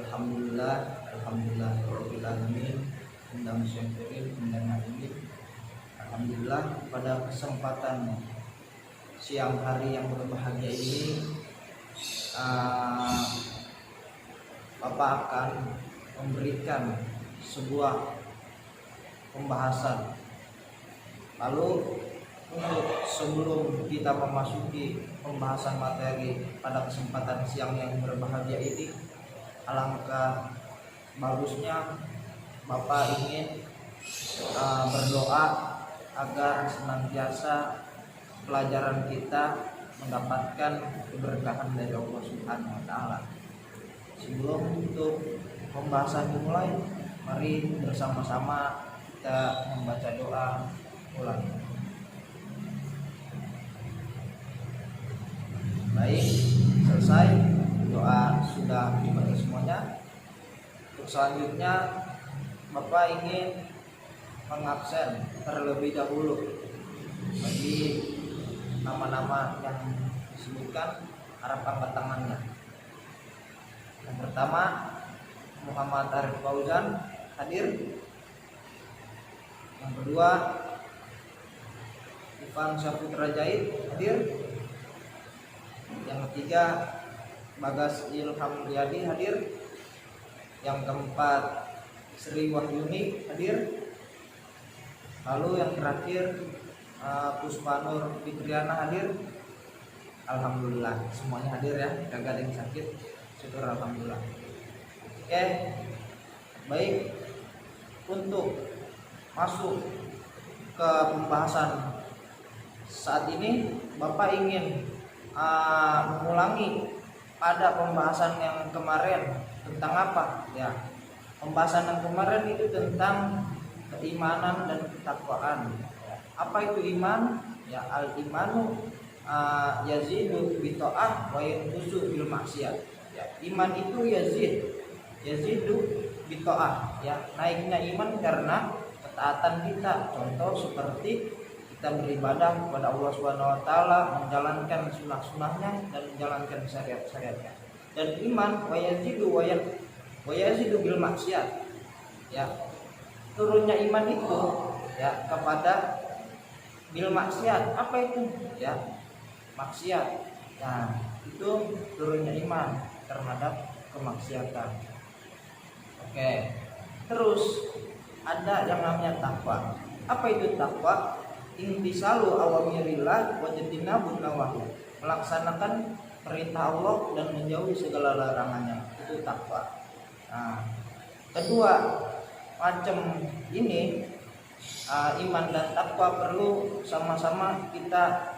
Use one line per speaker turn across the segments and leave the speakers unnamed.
Alhamdulillah alamin. Alhamdulillah pada kesempatan siang hari yang berbahagia ini, Bapak akan memberikan sebuah pembahasan. Lalu untuk sebelum kita memasuki pembahasan materi pada kesempatan siang yang berbahagia ini, alangkah bagusnya Bapak ingin berdoa agar senantiasa pelajaran kita mendapatkan keberkahan dari Allah Subhanahu wa taala. Sebelum untuk pembahasan dimulai, mari bersama-sama kita membaca doa ulang. Baik, selesai doa sudah dibaca semuanya. Untuk selanjutnya Bapak ingin mengabsen terlebih dahulu bagi nama-nama yang disebutkan, harap angkat tangannya. Yang pertama, Muhammad Arif Fauzan, hadir. Yang kedua, Ivan Syaputra Jahid, hadir. Yang ketiga, Bagas Ilham Riyadi, hadir. Yang keempat, Sri Wahyuni, hadir. Lalu yang terakhir, Puspa Nur Fitriana, hadir. Alhamdulillah semuanya hadir ya, gak ada yang sakit, syukur alhamdulillah. Oke, baik, untuk masuk ke pembahasan saat ini, Bapak ingin mengulangi pada pembahasan yang kemarin tentang apa ya. Pembahasan yang kemarin itu tentang keimanan dan ketakwaan. Apa itu iman? Ya, al-imanu yazidu bi ta'ah wa yanqusu bil maksiat. Ya, iman itu yazidu bi ta'ah, ya, naiknya iman karena ketaatan kita. Contoh seperti kita beribadah kepada Allah Subhanahu wa taala, menjalankan sunah-sunahnya dan menjalankan syariat-syariatnya. Dan iman wa yazidu bil maksiat. Ya, turunnya iman itu ya kepada bil maksiat. Apa itu? Ya, maksiat. Nah, itu turunnya iman terhadap kemaksiatan. Oke. Terus ada yang namanya takwa. Apa itu takwa? Intisalu awamirillah wa jatinabun nawahi. Melaksanakan perintah Allah dan menjauhi segala larangannya. Itu takwa. Nah, kedua macam ini, iman dan takwa perlu sama-sama kita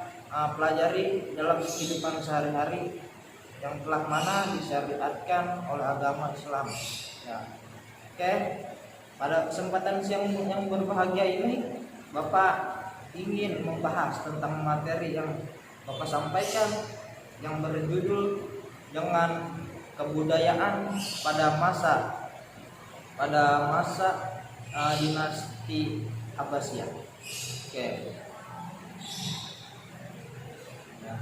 pelajari dalam kehidupan sehari-hari yang telah mana disyariatkan oleh agama Islam. Ya. Oke, pada kesempatan siang yang berbahagia ini, Bapak ingin membahas tentang materi yang Bapak sampaikan yang berjudul dengan kebudayaan pada masa dinasti Abbasiyah. Oke. Ya.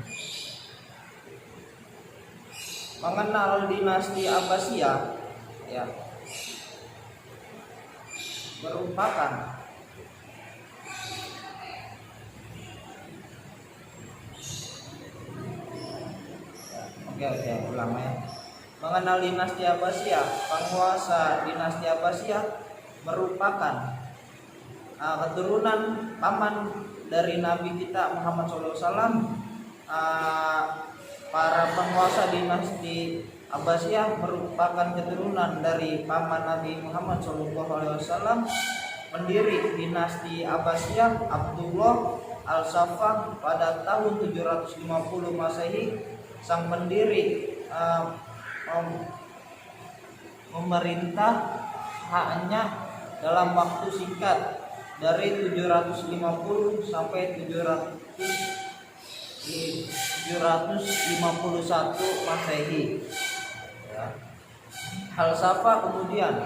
Mengenal dinasti Abbasiyah, ya, merupakan ulang ya. Mengenal dinasti Abbasiyah, penguasa dinasti Abbasiyah merupakan keturunan paman dari Nabi kita Muhammad SAW. Para penguasa dinasti Abbasiyah merupakan keturunan dari paman Nabi Muhammad SAW. Pendiri dinasti Abbasiyah Abdullah Al-Saffah pada tahun 750 Masehi. Sang pendiri memerintah hanya dalam waktu singkat dari 750 sampai 751 Masehi. Ya. Al-Saffah kemudian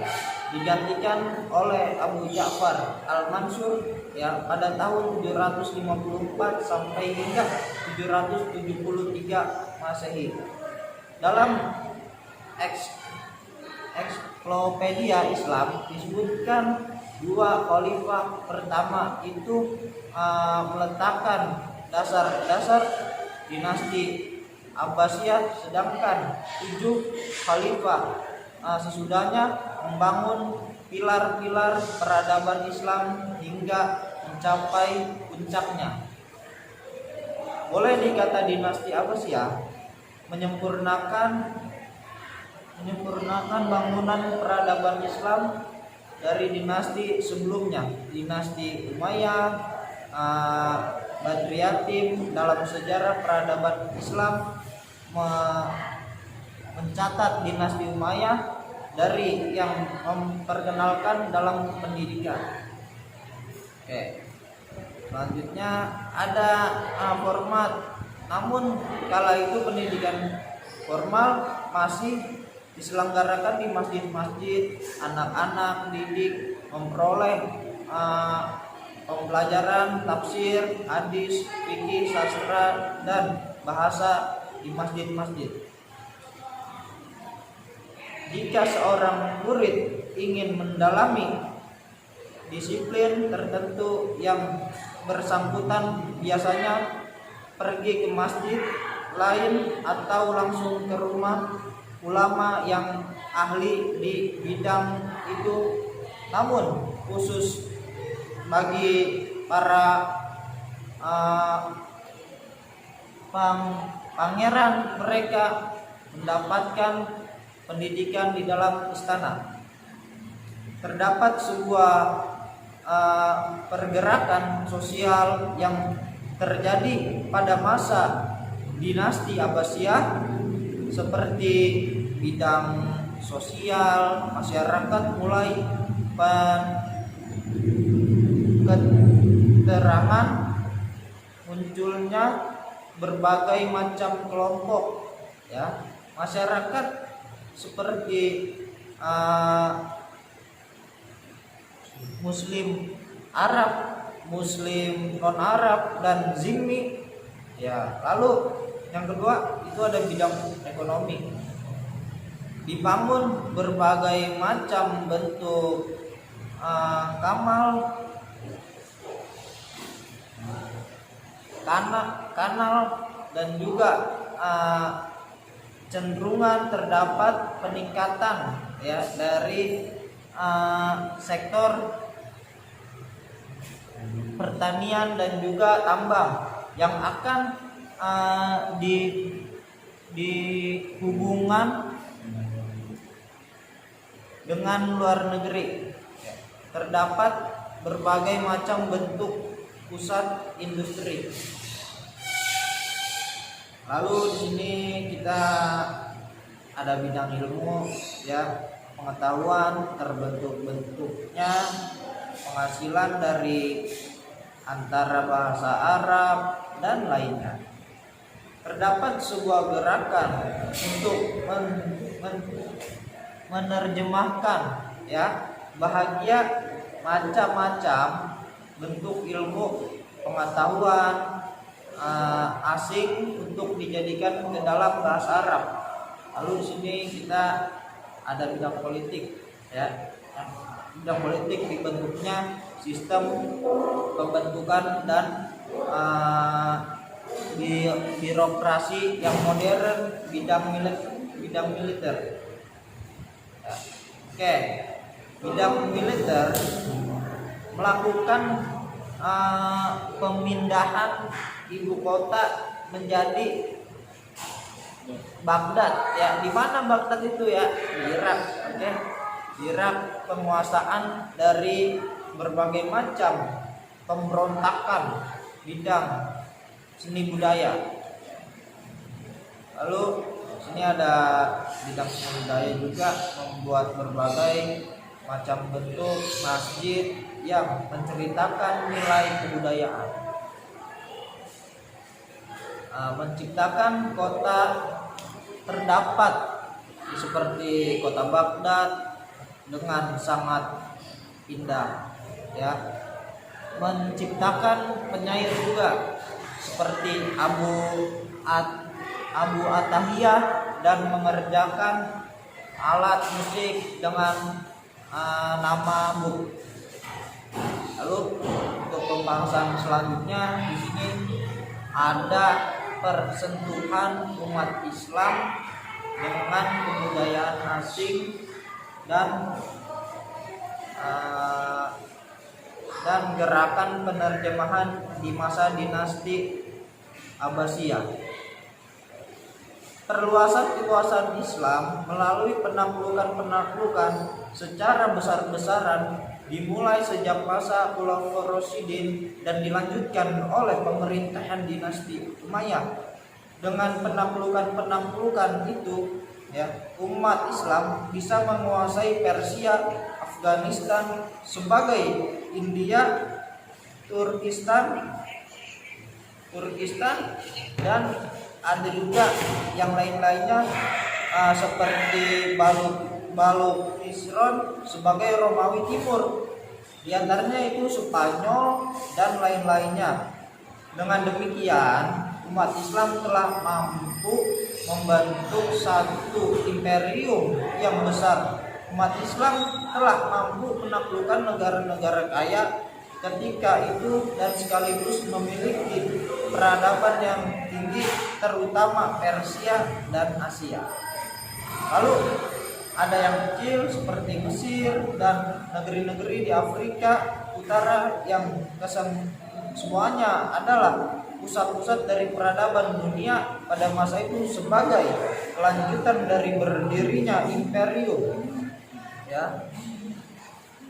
digantikan oleh Abu Ja'far Al-Mansur ya pada tahun 754 sampai hingga 773 Masehi. Dalam Ensiklopedia Islam disebutkan dua khalifah pertama itu meletakkan dasar-dasar dinasti Abbasiyah, sedangkan 7 khalifah sesudahnya membangun pilar-pilar peradaban Islam hingga mencapai puncaknya. Boleh dikata dinasti Abbasiyah menyempurnakan bangunan peradaban Islam dari dinasti sebelumnya, dinasti Umayyah, Badriyatim. Dalam sejarah peradaban Islam mencatat dinasti Umayyah dari yang memperkenalkan dalam pendidikan. Oke. Selanjutnya ada format. Namun kala itu pendidikan formal masih diselenggarakan di masjid-masjid. Anak-anak didik memperoleh pembelajaran tafsir, hadis, fikih, sastra, dan bahasa di masjid-masjid. Jika seorang murid ingin mendalami disiplin tertentu yang bersangkutan, biasanya pergi ke masjid lain atau langsung ke rumah ulama yang ahli di bidang itu. Namun khusus bagi para pangeran, mereka mendapatkan pendidikan di dalam istana. Terdapat sebuah pergerakan sosial yang terjadi pada masa dinasti Abbasiyah, seperti bidang sosial. Masyarakat mulai keterangan munculnya berbagai macam kelompok, ya. Masyarakat seperti Muslim Arab, Muslim non Arab, dan Zimmi, ya. Lalu yang kedua itu ada bidang ekonomi. Dibangun berbagai macam bentuk kanal dan juga cenderungan terdapat peningkatan, ya, dari sektor pertanian dan juga tambang yang akan dihubungkan dengan luar negeri. Terdapat berbagai macam bentuk pusat industri. Lalu di sini kita ada bidang ilmu, ya, pengetahuan, terbentuk-bentuknya penghasilan dari antara bahasa Arab dan lainnya. Terdapat sebuah gerakan untuk menerjemahkan, ya, bahagia macam-macam bentuk ilmu pengetahuan asing untuk dijadikan ke dalam bahasa Arab. Lalu di sini kita ada bidang politik, ya. Bidang politik dibentuknya sistem pembentukan dan birokrasi yang modern, bidang militer. Ya. Oke, bidang militer melakukan pemindahan ibu kota menjadi Baghdad, ya. Di mana Baghdad itu, ya? Di Irak. Oke. Di Irak penguasaan dari berbagai macam pemberontakan bidang seni budaya. Lalu sini ada bidang seni budaya juga, membuat berbagai macam bentuk masjid yang menceritakan nilai kebudayaan. Menciptakan kota terdapat seperti kota Baghdad dengan sangat indah, ya. Menciptakan penyair juga seperti Abu Atahiyah dan mengerjakan alat musik dengan nama buk. Lalu untuk pembahasan selanjutnya di sini ada persentuhan umat Islam dengan kebudayaan asing dan gerakan penerjemahan di masa dinasti Abbasiyah. Perluasan kekuasaan Islam melalui penaklukan secara besar-besaran dimulai sejak masa Khulafaur Rasyidin dan dilanjutkan oleh pemerintahan dinasti Umayyah. Dengan penaklukan itu, umat Islam bisa menguasai Persia, Afghanistan, sebagai India, Turkistan, dan ada juga yang lain-lainnya seperti Baluchistan sebagai Romawi Timur. Di antaranya itu Spanyol dan lain-lainnya. Dengan demikian, umat Islam telah mampu membentuk satu imperium yang besar. Umat Islam telah mampu menaklukkan negara-negara kaya ketika itu dan sekaligus memiliki peradaban yang tinggi, terutama Persia dan Asia. Lalu ada yang kecil seperti Mesir dan negeri-negeri di Afrika Utara yang semuanya adalah pusat-pusat dari peradaban dunia pada masa itu sebagai kelanjutan dari berdirinya imperium.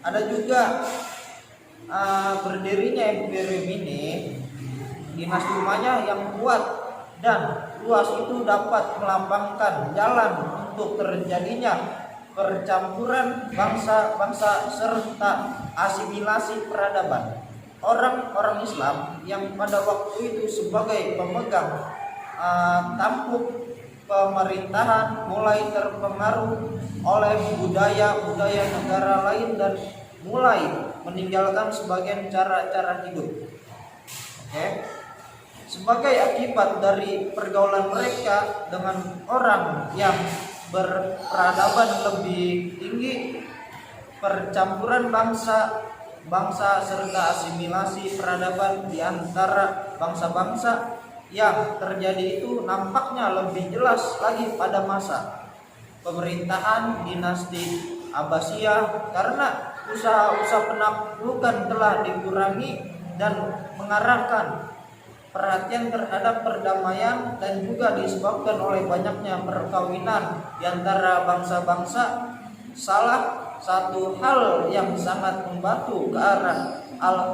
Ada juga berdirinya imperium ini, dinasti Umayyah yang kuat dan luas itu dapat melambangkan jalan untuk terjadinya percampuran bangsa-bangsa serta asimilasi peradaban. Orang-orang Islam yang pada waktu itu sebagai pemegang tampuk pemerintahan mulai terpengaruh oleh budaya negara lain dan mulai meninggalkan sebagian cara-cara hidup. Sebagai akibat dari pergaulan mereka dengan orang yang berperadaban lebih tinggi, percampuran bangsa serta asimilasi peradaban di antara bangsa-bangsa yang terjadi itu nampaknya lebih jelas lagi pada masa pemerintahan dinasti Abbasiyah, karena usaha-usaha penaklukan telah dikurangi dan mengarahkan perhatian terhadap perdamaian dan juga disebabkan oleh banyaknya perkawinan di antara bangsa-bangsa. Salah satu hal yang sangat membantu ke arah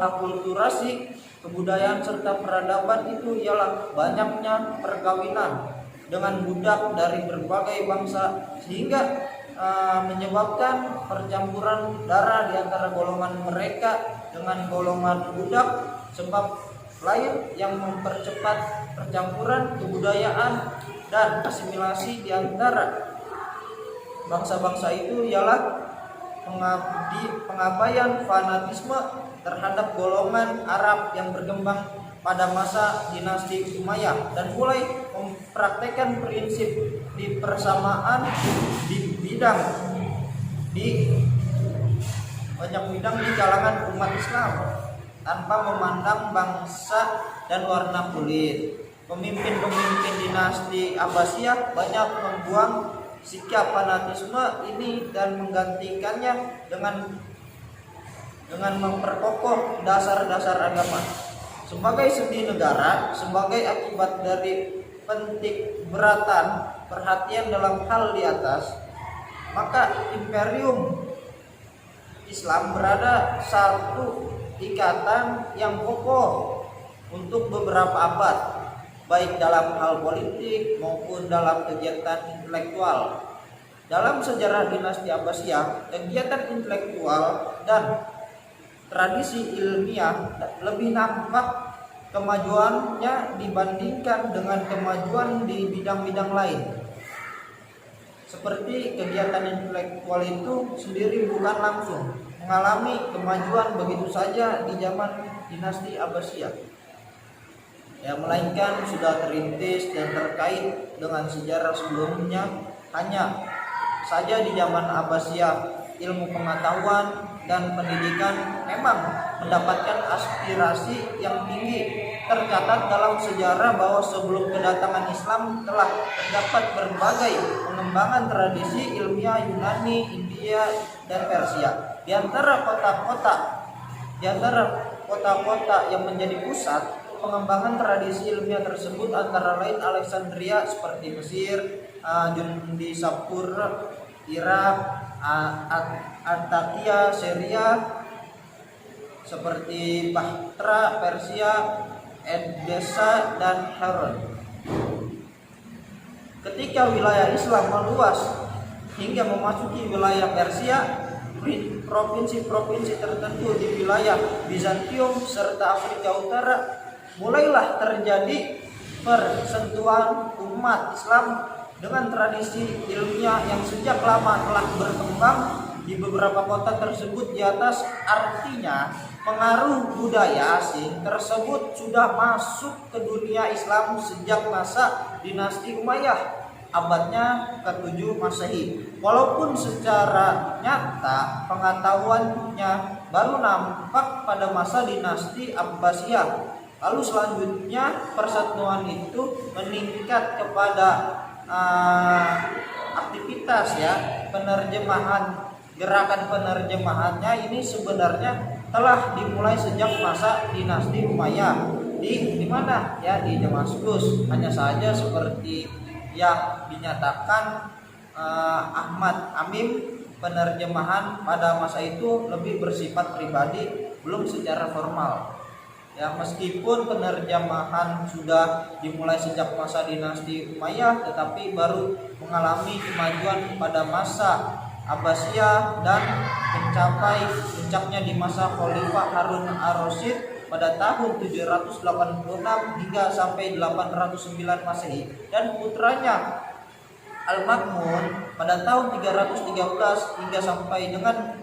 akulturasi kebudayaan serta peradaban itu ialah banyaknya perkawinan dengan budak dari berbagai bangsa, sehingga menyebabkan percampuran darah di antara golongan mereka dengan golongan budak. Sebab lain yang mempercepat percampuran kebudayaan dan asimilasi di antara bangsa-bangsa itu ialah pengabaian fanatisme terhadap golongan Arab yang berkembang pada masa dinasti Umayyah dan mulai mempraktekkan prinsip di persamaan di banyak bidang di kalangan umat Islam tanpa memandang bangsa dan warna kulit. Pemimpin-pemimpin dinasti Abbasiyah banyak membuang sikap fanatisme ini dan menggantikannya dengan memperkokoh dasar-dasar agama. Sebagai sendi negara, sebagai akibat dari pentik beratan perhatian dalam hal di atas, maka imperium Islam berada satu ikatan yang kokoh untuk beberapa abad, baik dalam hal politik maupun dalam kegiatan intelektual. Dalam sejarah dinasti Abbasiyah, kegiatan intelektual dan tradisi ilmiah lebih nampak kemajuannya dibandingkan dengan kemajuan di bidang-bidang lain. Seperti kegiatan intelektual itu sendiri bukan langsung mengalami kemajuan begitu saja di zaman dinasti Abbasiyah, melainkan sudah terintis dan terkait dengan sejarah sebelumnya. Hanya saja di zaman Abbasiyah ilmu pengetahuan dan pendidikan memang mendapatkan aspirasi yang tinggi. Tercatat dalam sejarah bahwa sebelum kedatangan Islam telah terdapat berbagai pengembangan tradisi ilmiah Yunani, India, dan Persia. Di antara kota-kota yang menjadi pusat pengembangan tradisi ilmiah tersebut antara lain Alexandria seperti Mesir, Jundisapur, Irak, Antakya, Syria seperti Bactra, Persia, Edessa, dan Haran. Ketika wilayah Islam meluas hingga memasuki wilayah Persia, provinsi-provinsi tertentu di wilayah Bizantium serta Afrika Utara, mulailah terjadi persentuhan umat Islam dengan tradisi ilmiah yang sejak lama telah berkembang di beberapa kota tersebut di atas. Artinya pengaruh budaya asing tersebut sudah masuk ke dunia Islam sejak masa dinasti Umayyah abadnya ke-7 Masehi. Walaupun secara nyata pengetahuannya baru nampak pada masa dinasti Abbasiyah. Lalu selanjutnya persatuan itu meningkat kepada aktivitas penerjemahan. Gerakan penerjemahannya ini sebenarnya telah dimulai sejak masa dinasti Umayyah di mana di Damaskus. Hanya saja seperti yang dinyatakan Ahmad Amim, penerjemahan pada masa itu lebih bersifat pribadi, belum secara formal. Meskipun penerjemahan sudah dimulai sejak masa dinasti Umayyah, tetapi baru mengalami kemajuan pada masa Abbasiyah dan mencapai puncaknya di masa Khalifah Harun ar-Rasyid pada tahun 786 hingga sampai 809 Masehi, dan putranya Al-Ma'mun pada tahun 313 hingga sampai dengan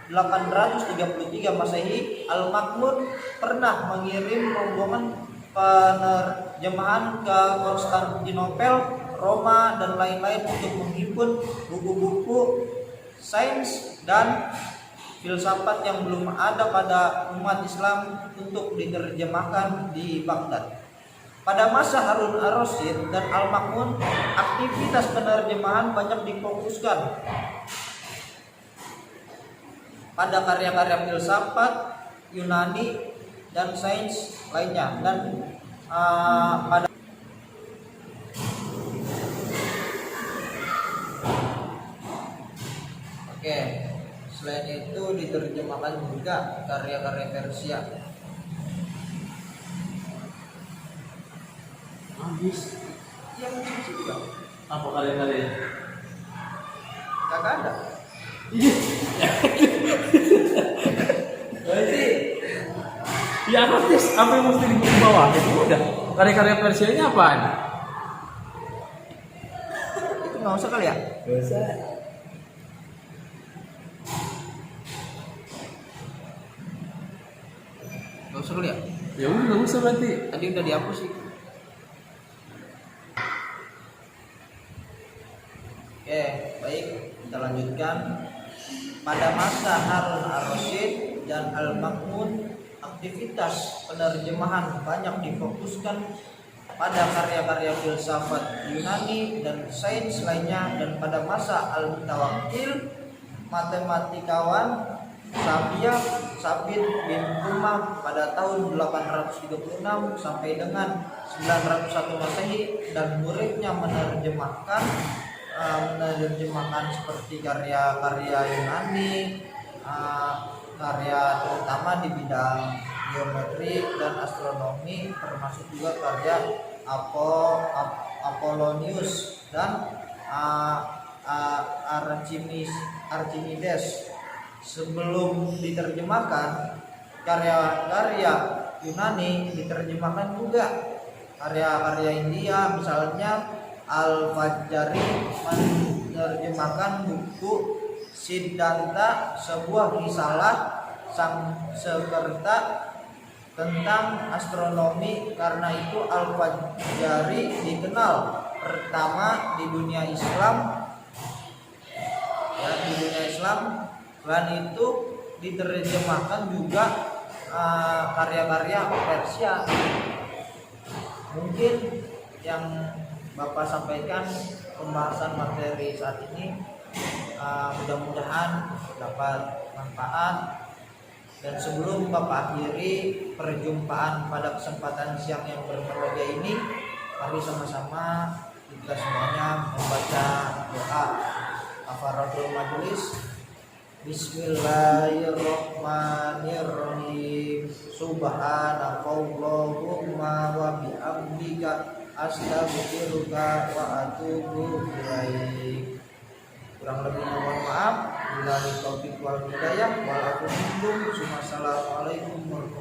833 Masehi. Al-Ma'mun pernah mengirim rombongan penerjemahan ke Konstantinopel, Roma, dan lain-lain untuk menghimpun buku-buku sains dan filsafat yang belum ada pada umat Islam untuk diterjemahkan di Baghdad. Pada masa Harun ar-Rasyid dan Al-Ma'mun, aktivitas penerjemahan banyak difokuskan pada karya-karya filsafat Yunani dan sains lainnya, dan pada selain itu diterjemahkan juga karya-karya Persia.
Habis.
Yang musik juga.
Apa karya-karya?
Kagak ada.
Berarti ya artis apa yang mesti di bawah itu udah karya-karya Persianya apaan?
Itu nggak usah kali ya?
Nggak usah.
Nggak usah kali ya?
Ya udah nggak usah berarti.
Tadi udah dihapus sih. Oke, baik, kita lanjutkan. Pada masa Harun ar-Rasyid dan Al-Ma'mun, aktivitas penerjemahan banyak difokuskan pada karya-karya filsafat Yunani dan sains lainnya, dan pada masa Al-Mutawakkil, matematikawan Sabit bin Umar pada tahun 836 sampai dengan 901 Masehi, dan muridnya menerjemahkan seperti karya-karya Yunani, karya terutama di bidang geometri dan astronomi, termasuk juga karya Apollonius dan Archimedes. Sebelum diterjemahkan, karya-karya Yunani diterjemahkan juga. Karya-karya India misalnya Al-Fajari menerjemahkan buku Siddhanta, sebuah risalah Sanskerta tentang astronomi. Karena itu Al-Fajari dikenal pertama di dunia Islam Islam. Selain itu diterjemahkan juga karya-karya Persia. Mungkin yang Bapak sampaikan pembahasan materi saat ini mudah-mudahan dapat manfaat. Dan sebelum Bapak akhiri perjumpaan pada kesempatan siang yang berbahagia ini, mari sama-sama kita semuanya membaca doa kafaratul majelis. Bismillahirrahmanirrahim. Subhanakallahumma wa bihamdika astaghfiruka wa atubu ilaik. Kurang lebihnya mohon maaf. Billahi taufiq wal hidayah. Assalamualaikum warahmatullahi wabarakatuh.